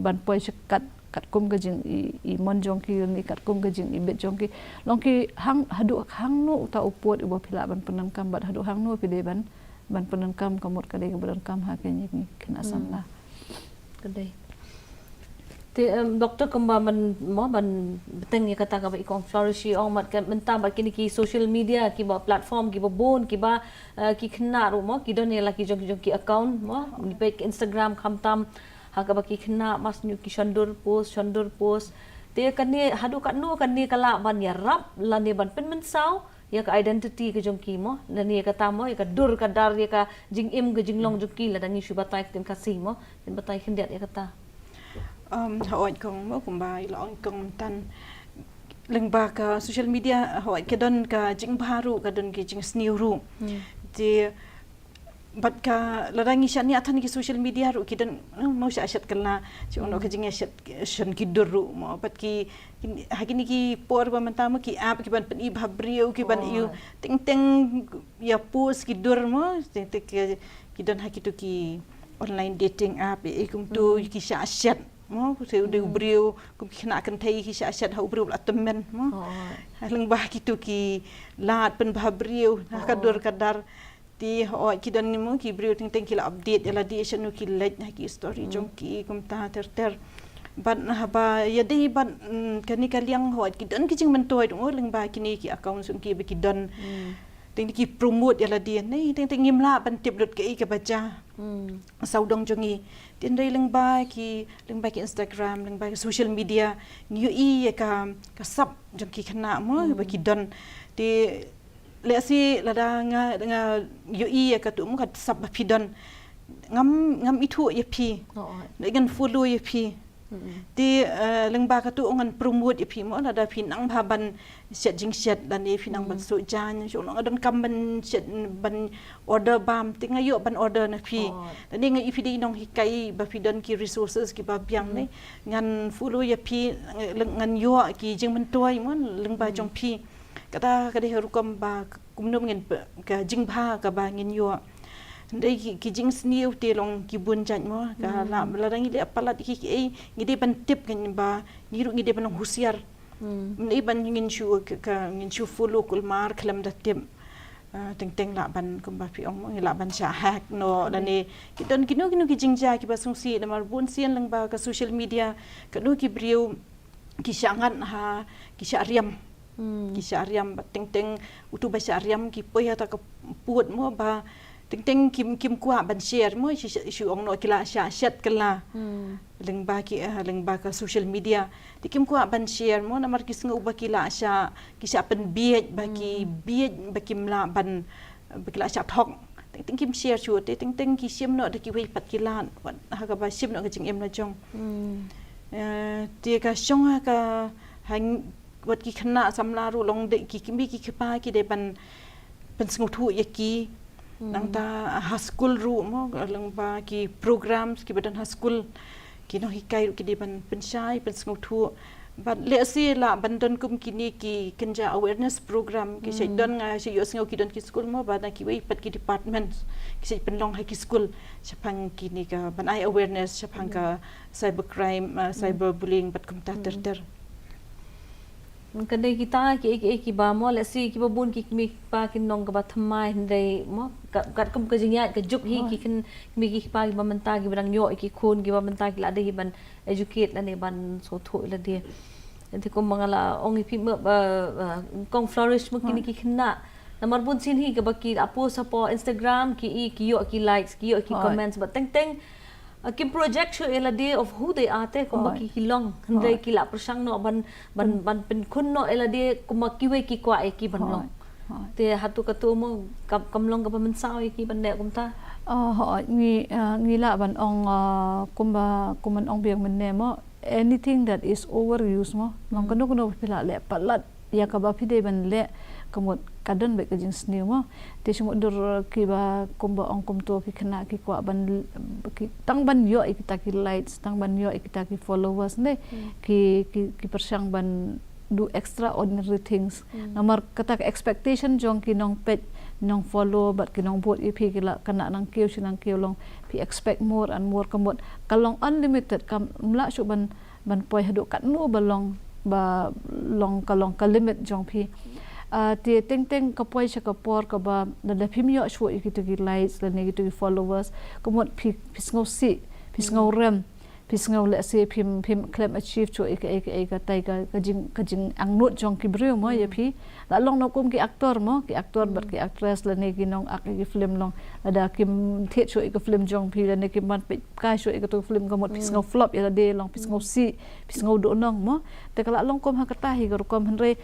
ban poi sekat kat kum ke jing i mon jong ki ni kat kum ke jing i bet jong ki long ki hang hadu hang no ta upot ibo phila ban penam kam bat hadu hang no pi de ban penam kam kamot ka de ban kam ha ke ni kena samla kedai te doktor kemba man beteng ya kata ka ikong flourish ong mat kan mentah bat kini ki social media ki ba platform ki ba bon ki ba ki khna ro mo ki don ya la ki jong ki account mo ni pe Instagram khamtam haka baki khna mas nyu ki shandur post te kanni hadu katnu kanni kala ban ya rap lani ban pen mensau ya ka identity ke jongki mo lani ka tamo ya ka dur ka dar ya ka jing im ke jinglong jongki la dangi shu batai tin kasih mo tin batai khendiat ya kata hoi kong mo kumbai long kong tan lengba ka social media hoi ke don ka jing baru ka don ke jing sniru di bat ka larangi shani athan ki social media ru ki dan mau shat kalna chono ka jinga shan ki duru mo bat ki hakini ki por ba mantama ki app ki ban i bhabriu ki ban yu ting ya post ki dur mo ki dan hakitu ki online dating app e kum tu ki shat mo se de brio kum ki na kan thai ki shat ha brio atmen mo halang ba kitu ki lat pen bhabriu ka dur kadar ti ki dan ni mo ki brio ting ki la update la di shanu ki let na ki story jong ki kum ta ter ban haba ya dei ban kani kaliang ki dan ki jing mentoi dong leng ba kini ki account sung ki be ki dan ting ki promote ya la di nei ting ngim la ban tip dot ki baca saudong jongi tin dei leng ba ki Instagram leng ba social media new ya ka sap jong ki khana mo be ki dan ti le si lada nga yui ka tu mu ka sab pidon ngam itu ye pi dengan follow ye pi ti lengba ka tu ngan promote ye pi mo lada pinang ban set jing set dan ye pinang ban su jan so long dan kam ban set ban order bam ti ngayo ban order na pi dan nga ifidi nong hikai ba pidon ki resources ki ba biang ne ngan follow ye pi ngan yo ki jing ban toy mo lengba jong pi kata kada herukom ba kumnom ngin ka jingba ka ba ngin yo ndai ki jing sniu te long ki bun jan mo ka la rangi le palat ki ngide ban tip kan ba niru ngide ban husiar ndai ban ngin shu follow kul mar klam da tip teng la ban kum ba pi ong la ban sha hack no dani ki don ki ki jingja ki ba sungsi da mar bun sian lang ba ka social media ka no ki brio ki shangan ha ki syariam ki syariam teng utu ba syariam ki poi ata ka puot mo ba teng kim kwa ban share mo shi ong no kila shat kala leng ba ka social media ti kim kwa ban share mo na mar kis ngo ba kila ki sha pen biet ba ki mla ban ba kila sha thok teng kim share chu te teng ki sim no de ki wei pat kila ha ka ba sim no ka jing em na jong ti ka shong ha ka hang wat ki khna samla ru long de ki kimbi ki khipa ki de ban sngau thu ye ki nang ta ha school ru mo lang ba ki programs ki badan ha school ki no hikai ki de ban penshai sngau thu But let's see la bandon kum kini ki kenja awareness program ki say don nga si yos nga ki don ki school mo ba na ki wei pat ki department ki say penlong ha ki school sapang kini ka ban ai awareness sapang ka cybercrime cyberbullying bat kum ta ter Kadai kita ki ba mo let's see ki ba bun ki mi pa kin nong ka ba thamai hindai mo kat kum ka jingyat ka jup hi ki kin mi ki pa ki ba menta ki barang yo ki khun ki ba menta ki la de ban educate la ne ban so tho la de thì cũng mga la ongi pi mo kong flourish mo kini ki khna namar bun sin hi ka ba ki apo sa po Instagram ki yo ki likes ki yo ki comments but teng kim project show ela day of who they are te kuma ki hilong handai ki la prasang no ban pen khun no ela day kuma ki we ki kwa ki ban long te hatu ka tu mo kam long ka ban sao ki ban ne kum ta họ ngi la ban ong kuman ong biang men ne mo anything that is overused mo long kanu pila le palat ya ka ba phide ban le kamot kadon be ka jing snew mo te sumo dur ki ba kumba ong kum to ki khana ki kwa ban ki tang ban yo ikita ki likes tang ban yo ikita ki followers ne ki persang ban do extraordinary things namar kata expectation jong ki nong pet nong follow but ki nong bot ipi ki la kana nang keu sinang keu long pi expect more and more kamot kalong unlimited kam mla shu ban poi hadu kat nu balong ba long kalong ka limit jong pi ti teng ka poi sha ka por ka ba da phim yo shu ikitu ki likes la negative followers kamot pi pisngau si pisngau rem pisngau le se phim claim achieve chu ek ka tai ka jing ang nut jong ki breu mo ya pi la long no kum ki actor but ki actress la ne ki nong ak ki film long ada kim the chu ek film jong pi la ne ki man pe ka chu ek tu film ka mot pisngau flop ya de long pisngau si pisngau do nong mo te kala long kum ha ka ta hi ka kom hanre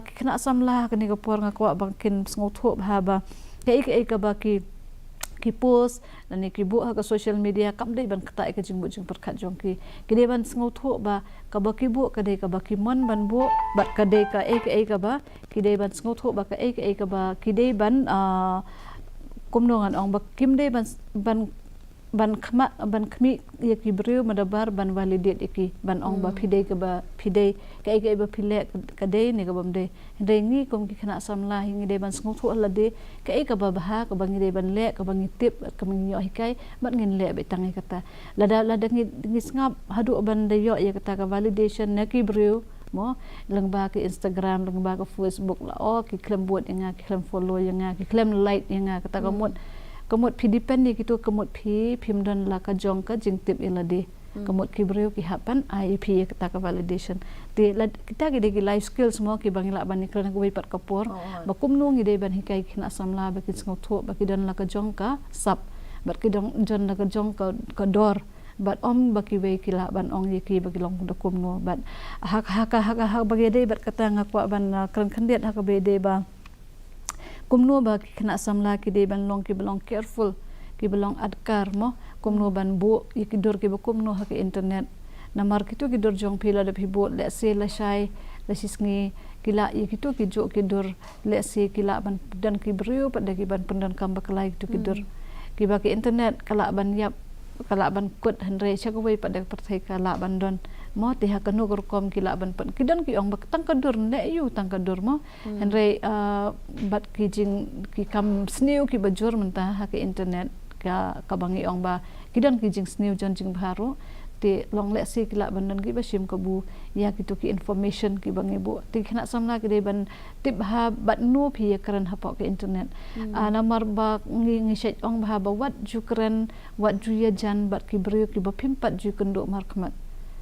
ki khna samla ka ni ka por nga kwa bangkin pisngau tho ba ba ka ba ki post dan ki bu ha ka social media kam dei ban kata ka jing bu jing perkhat jong ki dei ban ngau tho ba ka ba ki bu ka dei ka ba ki mon ban bu bat ka dei ka ka ba ki dei ban ngau tho ba ka ka ba ki dei ban kum nongan ong ba kim dei ban khmi ya ki breu madabar ban validate ki ban ong ba phidei ka ba phile ka dei ne ka bam dei dei ngi kom ki khana samla hingi dei ban ngau tho la de ka ba ha ka bangi dei ban le ka bangi tip ka bangi yo hikai bat ngin le be tangai kata lada ngi ngap hadu ban de yo ya kata ka validation ne ki breu mo lang ba ke Instagram lang ba ke Facebook la ki claim buat yang ki claim follow yang ki claim like yang kata kamot pi depend ni gitu kamot pi phim dan la ka jong ka jing tip ilade kamot ki breu ki hapan IP kata ka validation ti kita gide ki life skills mo ki bangila ban ni kran ko pat kapor ba kumnu ngi de ban hikai khna samla ba ki ngau tho ba ki dan la ka jong ka sap ba ki dong jon la ka jong ka dor but baki we kila ban ong ye ki bagi long da kumno but hak bagi de bat kata ngakwa ban kran khandiat hak be de ba kumno ba ki khna samla ki de ban long ki belong careful ki belong adkar mo kumno ban bu ki dor ki kumno ha ki internet namar kitu ki dor jong pila da phibot le se la shai la sisngi kila ki tu ki jo ki dor le se kila ban dan ki breu pada ki ban pendan kam bakalai tu ki dor ki ba ki internet kala ban yap kala ban kut hanre chakawai pada perthai kala ban don mo ti ha kanu kom kila ban pan kidan ki ong bak tang kadur ne yu tang kadur mo hanre bat ki jing ki kam snew ki bajur mentah ha ke internet ka bangi ong ba kidan ki jing snew jon jing baru ti long le si kila ban don ki ba sim ka bu ya ki tu ki information ki bangi bu ti khna samla ki de ban tip ha bat no phi karan ha po ke internet namar ba ngi shet ong ba wat ju kran wat ju ya jan bat ki bru ki ba pimpat ju kendo markmat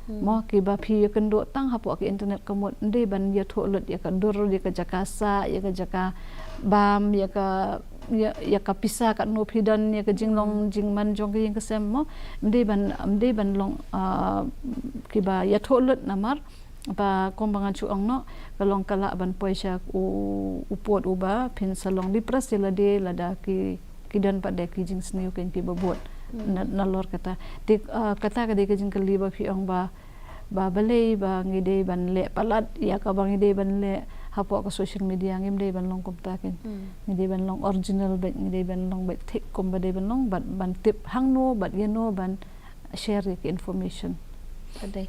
mo ki ba phi kendo tang ha po ke internet kamot de ban ya tho lot ya ka dor ya ka jakasa ya ka jaka bam ya ka pisa kat no phidan ya ka jinglong jingman jong ki ka sem mo de ban long ki ba ya tho lot namar ba kombangan chu ong no kalong kala ban poisha upot uba pin salong di pras la de lada ki dan pada ki jing sniu ken ki babot na lor kata ti kata ka de ka jing kali ba phi ong ba balei ba ngide ban le palat ya ka bang ngide ban le hapo ka social media ngim de ban long komta ken ngide ban long original bet ngide ban long bet thik kom ba de ban long ban tip hang no bat ye no ban share ki information kadai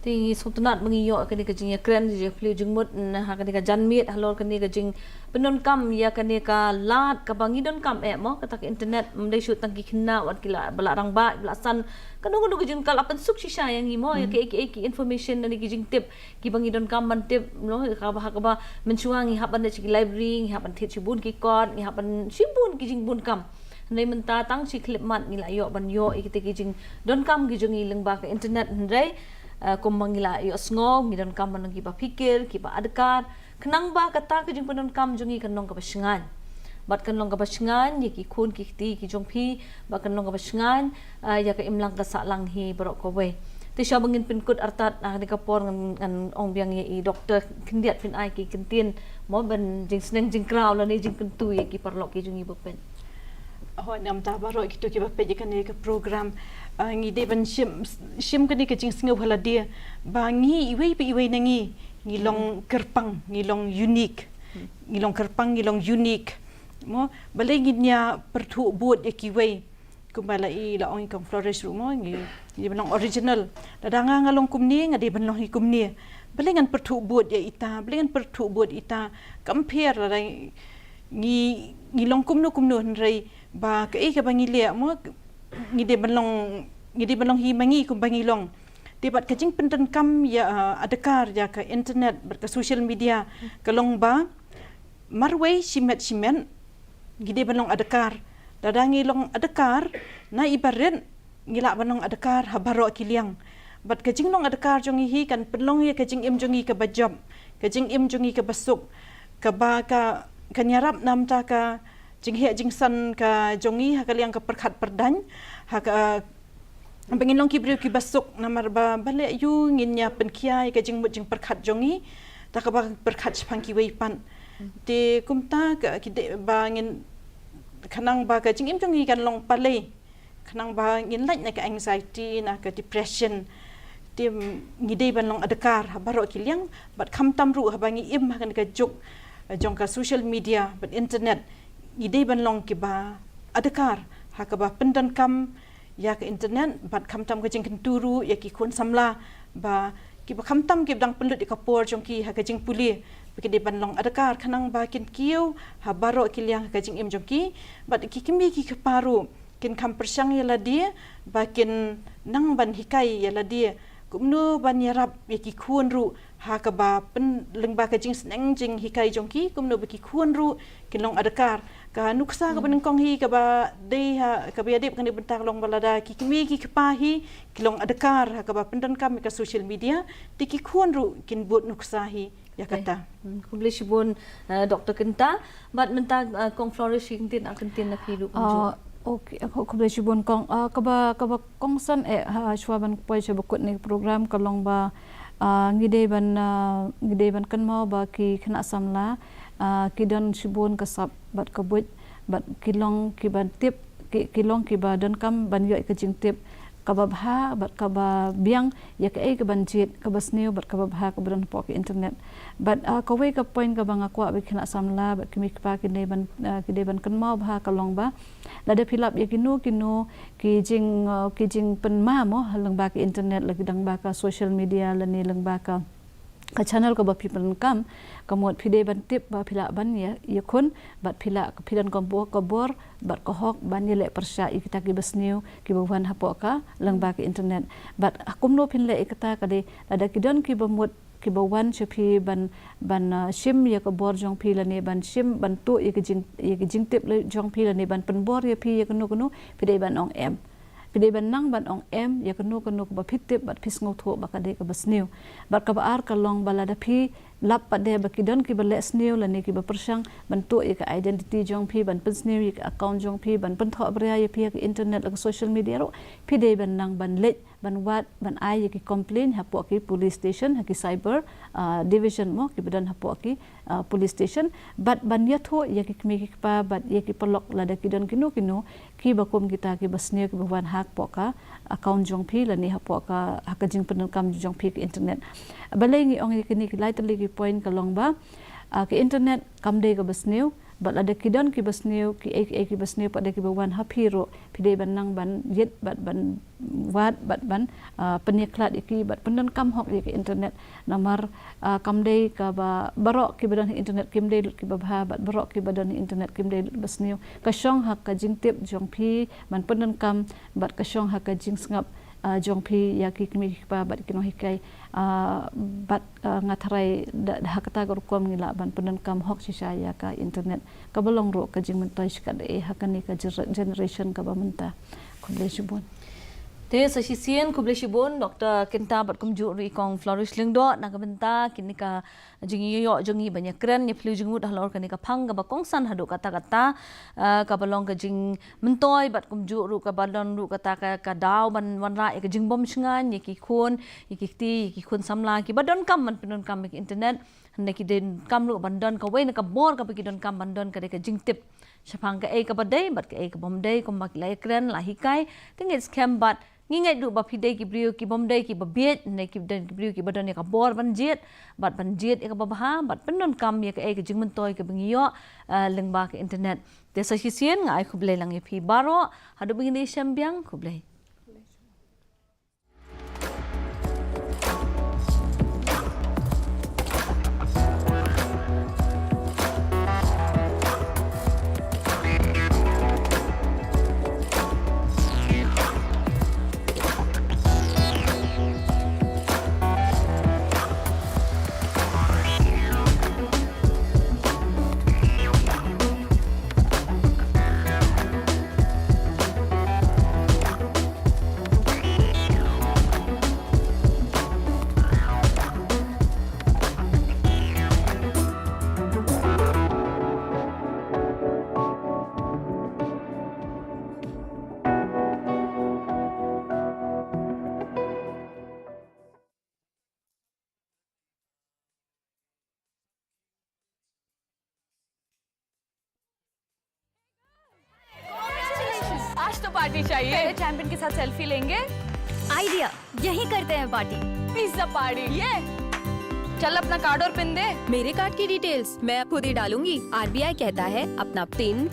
Ti sultanat mengiyo kani ka jing ya kren je flu jingmut ha kani ka janmit halor kani ka jing penon kam ya kani ka lat ka bangi don kam mo kata ka internet mendai shoot tangki kena wat kila balarang ba belasan kanu kanu ka jing kal apan suk shisha yang imo ya ke information ni ka jing tip ki bangi don kam man tip no ka ba mencuang ha ban ci library ha ban thit bun ki kod ha ban shibun ki jing bun kam Nai menta tang si klip mat ngila yo ban yo ikite ki jing don kam ki jing ilang ba ka internet ndai kung mangila iyo sngong ngidon kam manang kiba pikir kiba adkar kenang ba kata ke jing penon kam jungi kanong kapasingan bat kanong kapasingan ye ki khun ki ti ki jongpi ba kanong kapasingan ya ka imlang ka sa lang hi borok ko we ti sya bangin pinkut artat ni kapor ngan ong biang ye i doktor kindiat fin ai ki kintin mo ban jing sneng jing kraw la ni jing kentu ye ki parlok ki jungi bopen nam ta baro kitu ki bape kan ka program ngi de ban shim kan ka jing singa bhala dia bangi iwei nangi ngilong kerpang ngilong unique ngilong kerpang ngilong unique mo balengi nya pertu buat ekiwei kumbala i la ong kam flores mo ngi ban original dadanga ngalong kumni ngade ban long kumni balengan pertu buat ya ita balengan pertu buat ita compare la ngi long kumno nrei ba ka ka bangile mo ngide balong hi mangi kum bangilong tibat kajing penten kam ya adakar ya ka internet ber ka social media kalong ba marway simet ngide balong adakar dadangi long adakar na ibaret ngila balong adakar habaro kiliang bat kajing long adakar jongi hi kan pelong ya kajing im jongi ka bajab kajing im jongi ka basuk ka ba ka kanyarap namta ka jing san ka jongi hakaliang ka perkhat perdan haka pengin long ki brio ki basuk namar ba bale yu nginya penkiai ka jing perkhat jongi ta ka ba perkhat phangki weipan te kumta ka ki ba ngin khanang ba ka jing im jongi kan long pale khanang ba ngin lait na ka anxiety na ka depression te ngidei ban long adakar habaro kiliang bat kham tam ru habangi im hakan ka juk jong ka social media bat internet idei ban long ki ba adakar hakaba pendan kam ya ka internet bat kham tam ka jing turu ya ki khun samla ba ki ba kham tam ki dang pelut ka por jong ki ha ka jing puli ki de ban long adakar khanang ba kin kiu ha baro kiliang ka jing im jong ki bat ki kimi ki paru kin kham persang ya la dia ba kin nang ban hikai ya la dia kumnu ban yarap ya ki khun ru ha ka ba pen leng ba ka jing sneng jing hikai jong ki kumnu ba ki khun ru kin long adakar ka nuksa ka beneng kong hi ka ba de ha ka biadip kan bentang long balada ki kimi ki pahi kilong adakar ha ka ba pendan kam ka social media ti ki khun ru kin but nuksa hi ya kata kumble shibun Dr. Kenta bat mentag kong flourish kintin akintin na kilu okay aku boleh shibun kong kaba kong san shwaban poi sebukut ni program kalong ba ngide ban kan mau ba ki khna samla kidan shibun kasap bat kabut bat kilong ki ban tip kilong ki ba dan kam ban yo ka jing tip kababha bat kaba biang ya ka ka ban jit ka basneu bat kababha ka ban po ki internet bat ka we ka point ka bang akwa bi khna samla bat kimi pa ki ne ban kan mau bha kalong ba lada philap ya kinu ki jing pen ma mo halang ba ki internet lagi dang ba ka social media lani lang ba ka channel ka ba people kam kamot phide ban tip ba phila ban ya khun bat phila phidan kombo ka bor bat ko hok ban ye le persya ikita ki basniu ki bawan hapo ka lang ba ki internet bat akumno phin le ikata ka de ada kidon ki bamut ki bawan chepi ban shim ya ka bor jong phi lani ban shim ban tu ye ki jing tip le jong phi lani ban pen bor ye phi ye kunu phide ban ong em pide ban nang ban ong em ya kanu ba phitip bat phis ngau tho ba ka de ka basniu bat ka ba ar ka long balada phi lap pa de ba kidon ki ba le sniu lani ki ba persang ban tu ka identity jong phi ban pensniu ka account jong phi ban pen tho bria ye phi ka internet la social media ro pide ban nang ban let ban wat ban ai ki complain hapo ki police station ha ki cyber division mo ki badan hapo ki police station bat ban ya tho ya ki mi ki pa bat ye ki polok la da kidon kinu ki bakum kita ki basne ki bawan hak po ka account jong phi la ni hapo ka hakajing penel kam jong phi ki internet balai ngi ong ki ni ki laitali ki point ka long ba ki internet kam de ka basne bat ada kidan ki basneu ki ek basneu pada ki bawan hapiro pide banang ban yet bat ban wat bat ban penyeklat iki bat pendan kam hok ki internet namar kamdei ka ba barok ki badan internet kimdei ki babha bat barok ki badan internet kimdei basneu kasyong hak ka jingtip jong phi ban pendan kam bat kasyong hak ka jing sngap jong phi ya ki kimi pa bat kino hikai bat ngatarai dah kata gorkom ngila ban pendan kam hok sisaya ka internet ka belong ro ka jing mentai skad hakani ka generation ka ba menta kuble shibun te sa sisien kuble shibun Dr. Kinta bat kumju ri kong flourish lingdo na ka benta kini ka jingi yo jongi banyak keren ni flu jingmut dah lor kani ka phang ka ba kongsan hadu kata-kata ka balong ka jing mentoi bat kumju ru ka balon ru kata ka daw ban wan ra ka jing bom shngan ye ki khun ye ki ti ki khun samla ki badon kam man penon kam ki internet hande ki den kam lu bandon ka we na ka bor ka ki don kam bandon ka de ka jing tip shapang ka e ka badai bat ka e ka bom dei kom bak lai kren la hikai ting it's cam bat ngingai du ba pidei ki brio ki bom dei ki ba biet ne ki den ki brio ki badon ka bor ban jet bat ban jet e ka ba ha bat penon kam ye ka e ka jing mentoi ka bingio lengba ka internet te sa hisien ngai khuble lang e phi baro hadu bingini syambiang khuble आज तो पार्टी चाहिए। पहले चैंपियन के साथ सेल्फी लेंगे। आइडिया, यही करते हैं पार्टी। पिज्जा पार्टी ये। चल अपना कार्ड और पिन दे। मेरे कार्ड की डिटेल्स मैं खुद ही डालूंगी। आरबीआई कहता है अपना पिन